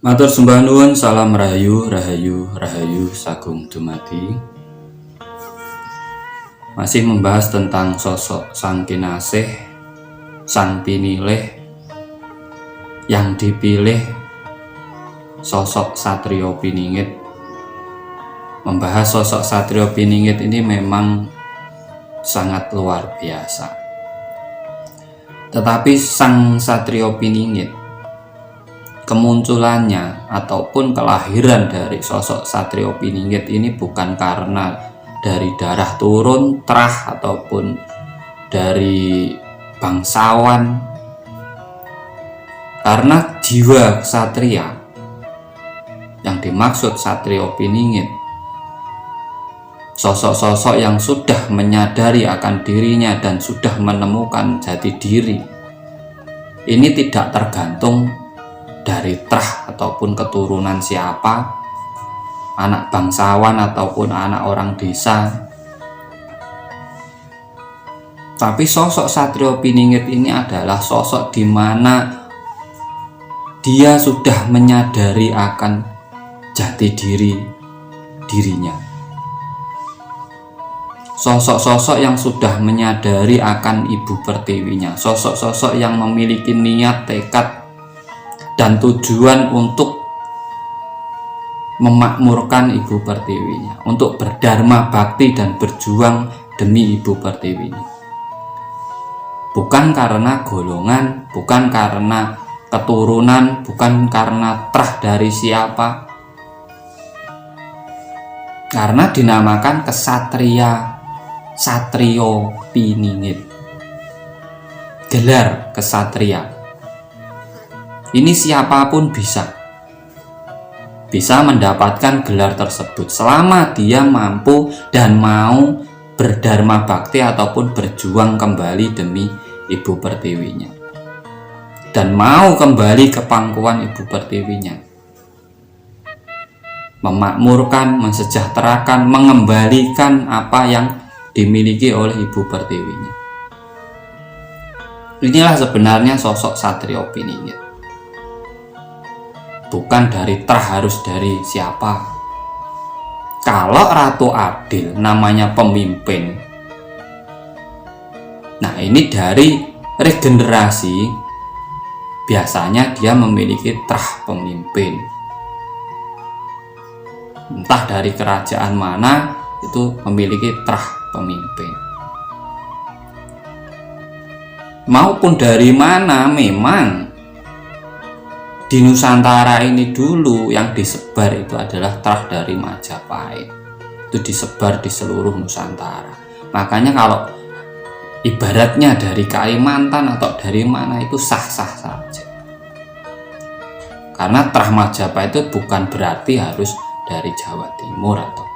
Matur sembah nuwun, salam rahayu, rahayu, rahayu sagung dumadi. Masih membahas tentang sosok sang kinasih, sang pinilih yang dipilih, sosok Satrio Piningit. Membahas sosok Satrio Piningit ini memang sangat luar biasa. Tetapi sang Satrio Piningit, kemunculannya ataupun kelahiran dari sosok Satrio Piningit ini bukan karena dari darah turun, terah, ataupun dari bangsawan. Karena jiwa ksatria yang dimaksud Satrio Piningit, sosok-sosok yang sudah menyadari akan dirinya dan sudah menemukan jati diri. Ini tidak tergantung dari trah ataupun keturunan siapa, anak bangsawan ataupun anak orang desa. Tapi sosok Satrio Piningit ini adalah sosok di mana dia sudah menyadari akan jati dirinya. Sosok-sosok yang sudah menyadari akan ibu pertiwinya, sosok-sosok yang memiliki niat, tekad, dan tujuan untuk memakmurkan ibu pertiwinya, untuk berdharma bakti dan berjuang demi ibu pertiwinya. Bukan karena golongan, bukan karena keturunan, bukan karena trah dari siapa. Karena dinamakan kesatria, Satrio Piningit. Gelar kesatria ini siapapun bisa mendapatkan gelar tersebut selama dia mampu dan mau berdharma bakti ataupun berjuang kembali demi ibu pertiwinya dan mau kembali ke pangkuan ibu pertiwinya, memakmurkan, mensejahterakan, mengembalikan apa yang dimiliki oleh ibu pertiwinya. Inilah sebenarnya sosok Satrio Piningit. Bukan dari trah, harus dari siapa. Kalau Ratu Adil namanya pemimpin, nah ini dari regenerasi, biasanya dia memiliki trah pemimpin. Entah dari kerajaan mana itu memiliki trah pemimpin. Maupun dari mana, memang di Nusantara ini dulu yang disebar itu adalah trah dari Majapahit. Itu disebar di seluruh Nusantara. Makanya kalau ibaratnya dari Kalimantan atau dari mana itu sah-sah saja. Karena trah Majapahit itu bukan berarti harus dari Jawa Timur atau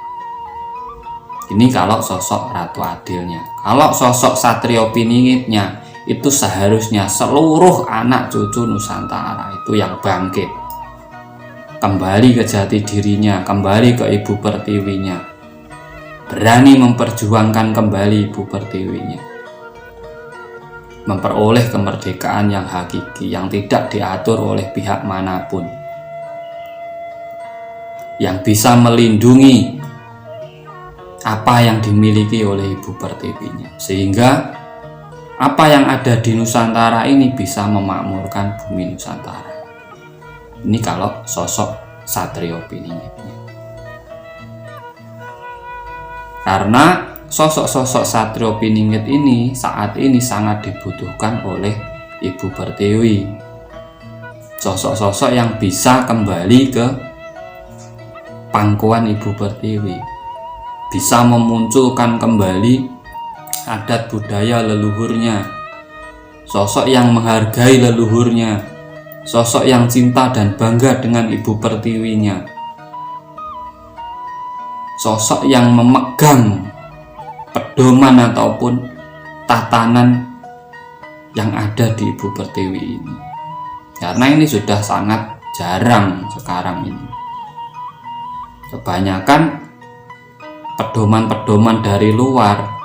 ini kalau sosok Ratu Adilnya. Kalau sosok Satrio Piningitnya, itu seharusnya seluruh anak cucu Nusantara itu yang bangkit, kembali ke jati dirinya, kembali ke ibu pertiwinya, berani memperjuangkan kembali ibu pertiwinya, memperoleh kemerdekaan yang hakiki, yang tidak diatur oleh pihak manapun, yang bisa melindungi apa yang dimiliki oleh ibu pertiwinya, sehingga apa yang ada di Nusantara ini bisa memakmurkan bumi Nusantara. Ini kalau sosok Satrio Piningitnya. Karena sosok-sosok Satrio Piningit ini saat ini sangat dibutuhkan oleh ibu pertiwi. Sosok-sosok yang bisa kembali ke pangkuan ibu pertiwi, bisa memunculkan kembali adat budaya leluhurnya, sosok yang menghargai leluhurnya, sosok yang cinta dan bangga dengan ibu pertiwinya, sosok yang memegang pedoman ataupun tatanan yang ada di ibu pertiwi ini. Karena ini sudah sangat jarang sekarang ini. Kebanyakan pedoman-pedoman dari luar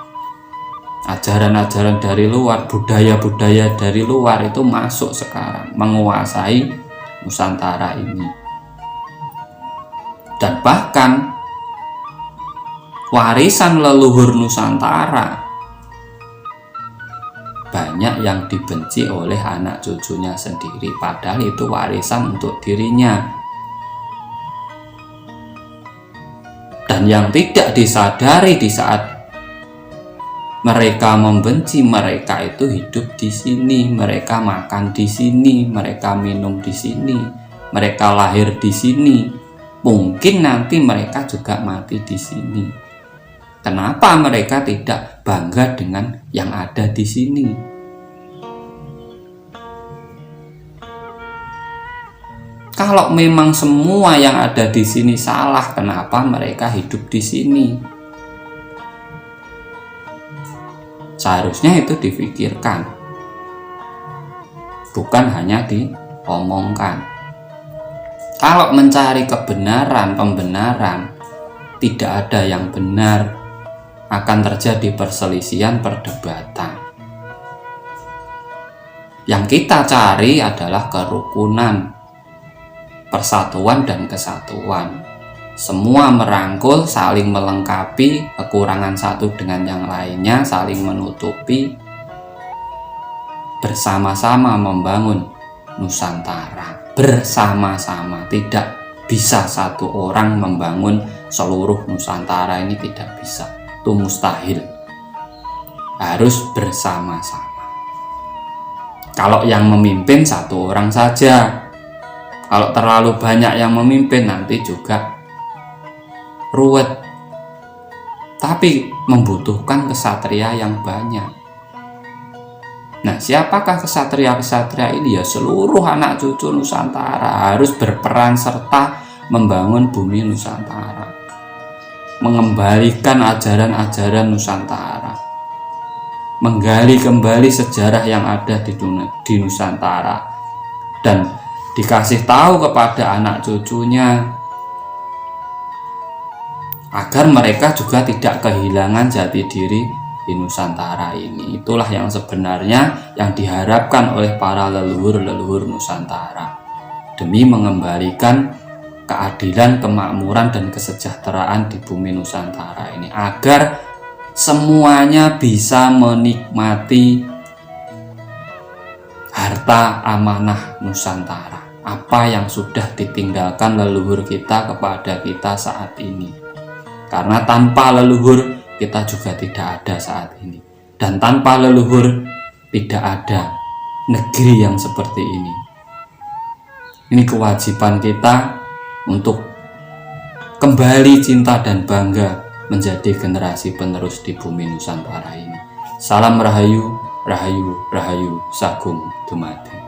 ajaran-ajaran dari luar, budaya-budaya dari luar itu masuk sekarang, menguasai Nusantara ini. Dan bahkan warisan leluhur Nusantara banyak yang dibenci oleh anak cucunya sendiri, padahal itu warisan untuk dirinya. Dan yang tidak disadari di saat mereka membenci, mereka itu hidup di sini, mereka makan di sini, mereka minum di sini, mereka lahir di sini. Mungkin nanti mereka juga mati di sini. Kenapa mereka tidak bangga dengan yang ada di sini? Kalau memang semua yang ada di sini salah, kenapa mereka hidup di sini? Seharusnya itu difikirkan, bukan hanya diomongkan. Kalau mencari kebenaran, pembenaran, tidak ada yang benar, akan terjadi perselisihan, perdebatan. Yang kita cari adalah kerukunan, persatuan dan kesatuan. Semua merangkul, saling melengkapi kekurangan satu dengan yang lainnya, saling menutupi, bersama-sama membangun Nusantara. Bersama-sama, tidak bisa satu orang membangun seluruh Nusantara, ini tidak bisa, itu mustahil. Harus bersama-sama. Kalau yang memimpin satu orang saja, kalau terlalu banyak yang memimpin nanti juga ruwet, tapi membutuhkan kesatria yang banyak. Nah, siapakah kesatria-kesatria ini? Ya seluruh anak cucu Nusantara harus berperan serta membangun bumi Nusantara, mengembalikan ajaran-ajaran Nusantara, menggali kembali sejarah yang ada di Nusantara, dan dikasih tahu kepada anak cucunya agar mereka juga tidak kehilangan jati diri di Nusantara ini. Itulah yang sebenarnya yang diharapkan oleh para leluhur-leluhur Nusantara, demi mengembalikan keadilan, kemakmuran, dan kesejahteraan di bumi Nusantara ini, agar semuanya bisa menikmati harta amanah Nusantara, apa yang sudah ditinggalkan leluhur kita kepada kita saat ini. Karena tanpa leluhur kita juga tidak ada saat ini, dan tanpa leluhur tidak ada negeri yang seperti ini. Ini kewajiban kita untuk kembali cinta dan bangga menjadi generasi penerus di bumi Nusantara ini. Salam Rahayu, Rahayu, Rahayu, Sagung Dumadi.